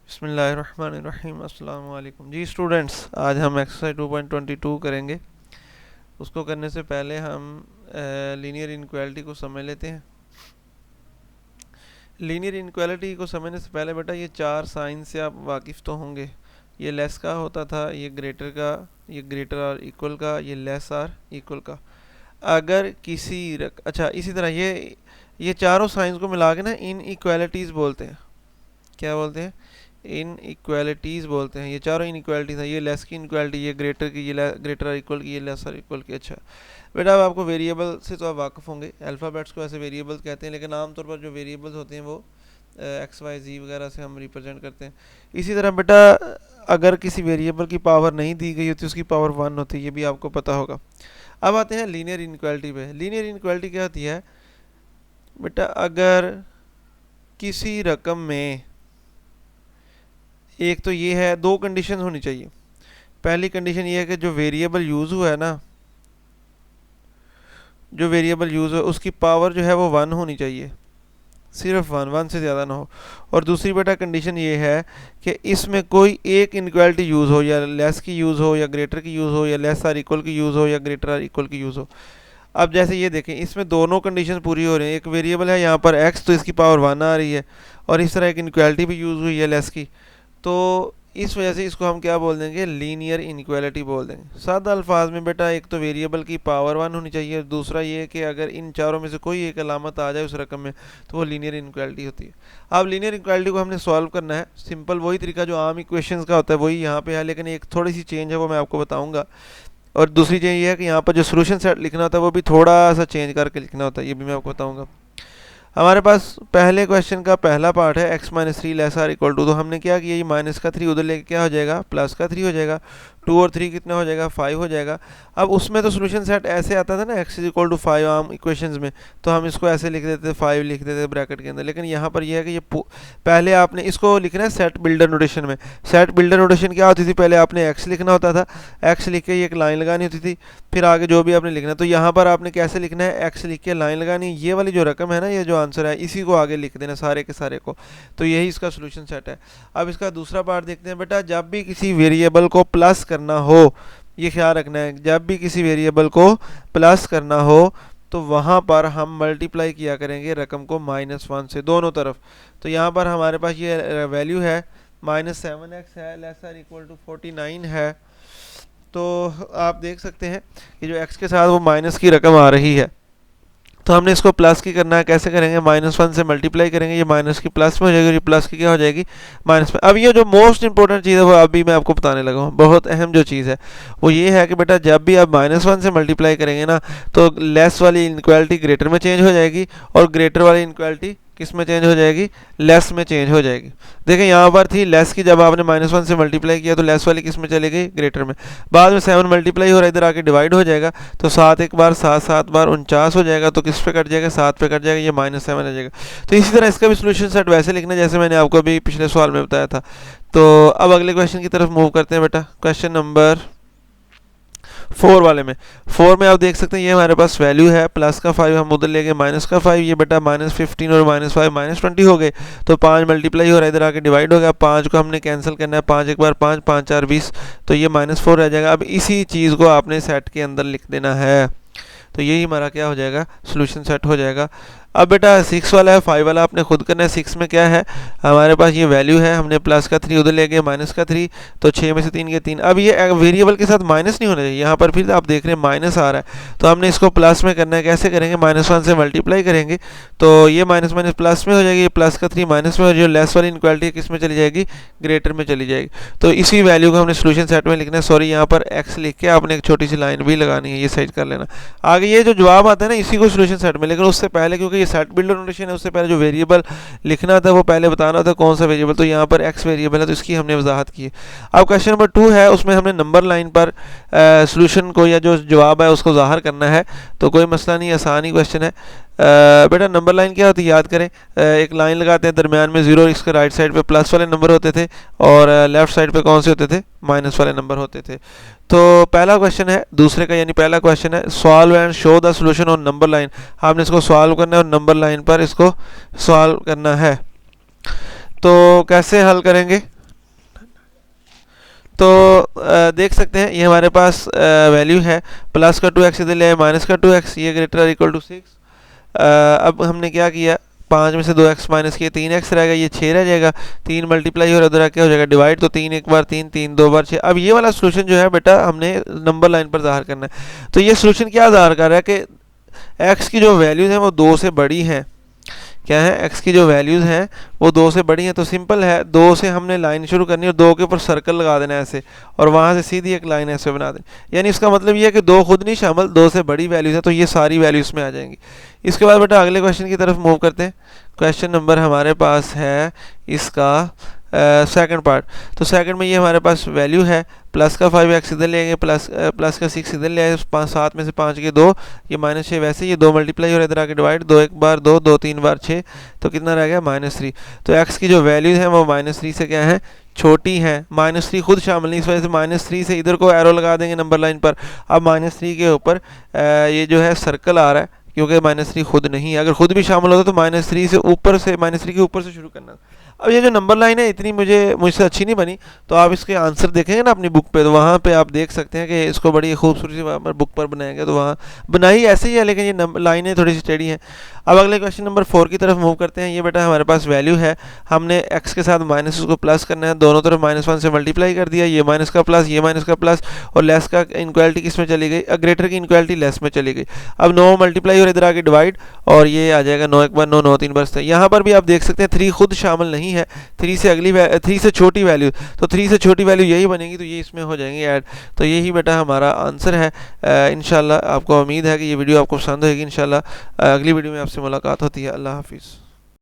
बिस्मिल्लाहिर्रहमानिर्रहीम। अस्सलाम वालेकुम जी स्टूडेंट्स, आज हम एक्सरसाइज 2.22 करेंगे। उसको करने से पहले हम लीनियर इनक्वालिटी को समझ लेते हैं। लीनियर इनक्वालिटी को समझने से पहले बेटा ये चार साइन से आप वाकिफ़ तो होंगे। ये लेस का होता था, ये ग्रेटर का, ये ग्रेटर और इक्वल का, ये लेस और इक्वल का। अगर किसी अच्छा, इसी तरह ये चारों साइंस को मिला के ना इन इक्वालिटीज़ बोलते हैं। क्या बोलते हैं? इन इक्वालिटीज़ बोलते हैं। ये चारों इन इक्वालिटीज़ हैं। ये लेस की इनक्वालिटी, ये ग्रेटर की, ये ग्रेटर और इक्वल की, ये लेस और इक्वल की। अच्छा बेटा, अब आपको वेरिएबल से तो आप वाकिफ़ होंगे। अल्फ़ाबेट्स को ऐसे वेरिएबल्स कहते हैं, लेकिन आमतौर पर जो वेरिएबल्स होते हैं वो एक्स वाई जी वगैरह से हम रिप्रेजेंट करते हैं। इसी तरह बेटा, अगर किसी वेरिएबल की पावर नहीं दी गई होती, उसकी पावर 1 होती है, ये भी आपको पता होगा। अब आते हैं लीनियर इनक्वालिटी पे। लीनियर इनक्वालिटी क्या होती है बेटा? अगर किसी रकम में, एक तो ये है, दो कंडीशन होनी चाहिए। पहली कंडीशन ये है कि जो वेरिएबल यूज़ हुआ है ना, जो वेरिएबल यूज़ हुआ उसकी पावर जो है वो 1 होनी चाहिए, सिर्फ 1 से ज़्यादा ना हो। और दूसरी बेटा कंडीशन ये है कि इसमें कोई एक इनक्वालिटी यूज़ हो, या लेस की यूज़ हो, या ग्रेटर की यूज़ हो, या लेस आर इक्वल की यूज़ हो, या ग्रेटर आर इक्वल की यूज़ हो। अब जैसे ये देखें, इसमें दोनों कंडीशन पूरी हो रही हैं। एक वेरिएबल है यहाँ पर x, तो इसकी पावर 1 आ रही है, और इस तरह एक इनक्वालिटी भी यूज़ हुई है लेस की। तो इस वजह से इसको हम क्या बोल देंगे? लीनियर इनक्वालिटी बोल देंगे। सादा अल्फाज में बेटा, एक तो वेरिएबल की पावर 1 होनी चाहिए, दूसरा ये कि अगर इन चारों में से कोई एक अलामत आ जाए उस रकम में, तो वो लीनियर इनक्वालिटी होती है। अब लीनियर इनक्वालिटी को हमने सॉल्व करना है। सिंपल वही तरीका जो आम इक्वेशंस का होता है वही यहाँ पे है, लेकिन एक थोड़ी सी चेंज है, वो मैं आपको बताऊँगा। और दूसरी चीज़ ये है कि यहाँ पर जो सोल्यूशन सेट लिखना होता है वो भी थोड़ा सा चेंज करके लिखना होता है, ये भी मैं आपको बताऊँगा। हमारे पास पहले क्वेश्चन का पहला पार्ट है x minus 3 less or equal to. तो हमने क्या किया, ये माइनस का 3 उधर लेके क्या हो जाएगा? प्लस का 3 हो जाएगा। 2 और 3 कितना हो जाएगा? 5 हो जाएगा। अब उसमें तो सोल्यूशन सेट ऐसे आता था ना, x इज इक्वल टू 5 आम इक्वेशंस में, तो हम इसको ऐसे लिख देते थे, 5 लिख देते ब्रैकेट के अंदर। लेकिन यहाँ पर यह है कि ये पहले आपने इसको लिखना है सेट बिल्डर नोटेशन में। सेट बिल्डर नोटेशन क्या होती थी? पहले आपने x लिखना होता था, x लिख के एक लाइन लगानी होती थी, फिर आगे जो भी आपने लिखना। तो यहाँ पर आपने कैसे लिखना है? x लिख के लाइन लगानी, ये वाली जो रकम है ना, ये जो आंसर है, इसी को आगे लिख देना सारे के सारे को। तो यही इसका सोल्यूशन सेट है। अब इसका दूसरा पार्ट देखते हैं बेटा। जब भी किसी वेरिएबल को प्लस करना हो, ये ख्याल रखना है, जब भी किसी वेरिएबल को प्लस करना हो तो वहाँ पर हम मल्टीप्लाई किया करेंगे रकम को -1 से दोनों तरफ। तो यहाँ पर हमारे पास ये वैल्यू है -7x है, लेस आर इक्वल टू 49 है। तो आप देख सकते हैं कि जो x के साथ वो माइनस की रकम आ रही है, तो हमने इसको प्लस की करना है। कैसे करेंगे? -1 से मल्टीप्लाई करेंगे, ये माइनस की प्लस में हो जाएगी, ये प्लस की क्या हो जाएगी? माइनस में। अब ये जो मोस्ट इंपॉर्टेंट चीज़ है वो अभी मैं आपको बताने लगा हूँ, बहुत अहम जो चीज़ है वो ये है कि बेटा, जब भी आप -1 से मल्टीप्लाई करेंगे ना, तो लेस वाली इनक्वालिटी ग्रेटर में चेंज हो जाएगी, और ग्रेटर वाली इनक्वालिटी किस में चेंज हो जाएगी? लेस में चेंज हो जाएगी। देखें, यहाँ पर थी लेस की, जब आपने -1 से मल्टीप्लाई किया तो लेस वाली किस में चली गई? ग्रेटर में। बाद में 7 मल्टीप्लाई हो रहा है, इधर आके डिवाइड हो जाएगा, तो 7 एक बार 7 7 बार 49 हो जाएगा। तो किस पे कट जाएगा? 7 पे कट जाएगा, ये -7 आ जाएगा। तो इसी तरह इसका भी सोल्यूशन सेट वैसे लिखना जैसे मैंने आपको अभी पिछले सवाल में बताया था। तो अब अगले क्वेश्चन की तरफ मूव करते हैं बेटा। क्वेश्चन नंबर 4 वाले में, 4 में आप देख सकते हैं ये हमारे पास वैल्यू है प्लस का 5, हम उधर ले गए माइनस का 5। ये बेटा -15 और -5 -20 हो गए, तो 5 मल्टीप्लाई हो रहा है, इधर आके डिवाइड हो गया। 5 को हमने कैंसिल करना है, 5 एक बार 5, 5 4 20, तो ये -4 रह जाएगा। अब इसी चीज़ को आपने सेट के अंदर लिख देना है, तो यही हमारा क्या हो जाएगा? सोल्यूशन सेट हो जाएगा। अब बेटा 6 वाला है, 5 वाला आपने खुद करना है। 6 में क्या है हमारे पास? ये वैल्यू है, हमने प्लस का 3 उधर ले गए, माइनस का 3, तो 6 में से 3 के 3। अब ये वेरिएबल के साथ माइनस नहीं होना चाहिए, यहाँ पर फिर आप देख रहे हैं माइनस आ रहा है, तो हमने इसको प्लस में करना है। कैसे करेंगे? -1 से मल्टीप्लाई करेंगे, तो ये माइनस माइनस प्लस में हो जाएगी, प्लस का 3 माइनस में, और जो लेस वाली इनक्वालिटी किस में चली जाएगी? ग्रेटर में चली जाएगी। तो इसी वैल्यू को हमने सोल्यूशन सेट में लिखना है। सॉरी, यहाँ पर x लिख के आपने एक छोटी सी लाइन भी लगानी है, ये साइड कर लेना। आगे ये जो जवाब आता है ना, इसी को सोल्यूशन सेट में, लेकिन उससे पहले, क्योंकि ये सेट बिल्डर नोटेशन है, उससे पहले जो वेरिएबल लिखना था वो पहले बताना था कौन सा वेरिएबल। तो यहाँ पर x वेरिएबल है, तो इसकी हमने वजाहत की है। अब क्वेश्चन नंबर 2 है, उसमें हमने नंबर लाइन पर सोल्यूशन को या जो जवाब है उसको ज़ाहिर करना है। तो कोई मसला नहीं, आसान ही क्वेश्चन है। बेटा नंबर लाइन क्या होती है याद करें। एक लाइन लगाते हैं, दरमियान में 0, इसके राइट साइड पे प्लस वाले नंबर होते थे, और लेफ्ट साइड पे कौन से होते थे? माइनस वाले नंबर होते थे। तो पहला क्वेश्चन है दूसरे का, यानी पहला क्वेश्चन है solve and show the solution on number line. आपने इसको सॉल्व करना है और नंबर लाइन पर इसको सॉल्व करना है। तो कैसे हल करेंगे? तो देख सकते हैं ये हमारे पास वैल्यू है, प्लस का 2x इधर ले आए, माइनस का 2x, ये ग्रेटर इक्वल टू 6। अब हमने क्या किया, 5 में से 2x माइनस किया, 3x रहेगा, ये 6 रह जाएगा, 3 मल्टीप्लाई और उधर क्या हो जाएगा डिवाइड, तो 3 एक बार 3, 3 2 बार 6। अब ये वाला सोल्यूशन जो है बेटा हमने नंबर लाइन पर ज़ाहिर करना है। तो ये सोल्यूशन क्या ज़ाहिर कर रहा है कि x की जो वैल्यूज़ हैं वो 2 से बड़ी हैं। क्या है, x की जो वैल्यूज़ हैं वो 2 से बड़ी हैं, तो सिंपल है, 2 से हमने लाइन शुरू करनी है और 2 के ऊपर सर्कल लगा देना है ऐसे, और वहाँ से सीधी एक लाइन ऐसे बना देनी। यानी इसका मतलब ये है कि 2 खुद नहीं शामिल, 2 से बड़ी वैल्यूज़ है, तो ये सारी वैल्यूज़ में आ जाएंगी। इसके बाद बेटा अगले क्वेश्चन की तरफ मूव करते हैं। क्वेश्चन नंबर हमारे पास है इसका सेकंड पार्ट। तो सेकंड में ये हमारे पास वैल्यू है, प्लस का 5x इधर ले आएंगे, प्लस का 6 इधर ले आए, 7 में से 5 के 2, ये -6, वैसे ये 2 मल्टीप्लाई और इधर आके डिवाइड, 2 एक बार 2, 2 3 बार 6, तो कितना रह गया -3। तो x की जो वैल्यूज हैं वो -3 से क्या है, छोटी है। -3 खुद शामिल नहीं, इस वजह से -3 से इधर को एरो लगा देंगे नंबर लाइन पर। अब -3 के ऊपर ये जो है सर्कल आ रहा है, क्योंकि -3 खुद नहीं है, अगर खुद भी शामिल होता तो -3 से ऊपर से, -3 के ऊपर से शुरू करना। अब ये जो नंबर लाइन है इतनी मुझसे अच्छी नहीं बनी, तो आप इसके आंसर देखेंगे ना अपनी बुक पे, तो वहाँ पे आप देख सकते हैं कि इसको बड़ी खूबसूरती से बुक पर बनाया गया, तो वहाँ बनाई ऐसे ही है, लेकिन ये नंबर लाइनें थोड़ी सी टेढ़ी हैं। अब अगले क्वेश्चन नंबर 4 की तरफ मूव करते हैं। ये बेटा हमारे पास वैल्यू है, हमने x के साथ माइनस उसको प्लस करना है, दोनों तरफ -1 से मल्टीप्लाई कर दिया, ये माइनस का प्लस, ये माइनस का प्लस, और लेस का इनक्वालिटी किस में चली गई, ग्रेटर की इनक्वालिटी लेस में चली गई। अब 9 मल्टीप्लाई और इधर आके डिवाइड, और ये आ जाएगा 9 एक बार 9, 9 3 बार 7। यहाँ पर भी आप देख सकते हैं 3 खुद शामिल नहीं है, 3 से छोटी वैल्यू, तो 3 से छोटी वैल्यू यही बनेगी, तो ये इसमें हो जाएंगे ऐड। तो यही बेटा हमारा आंसर है। इंशाल्लाह आपको उम्मीद है कि ये वीडियो आपको पसंद होगी। इंशाल्लाह अगली वीडियो में आपसे मुलाकात होती है। अल्लाह हाफिज़।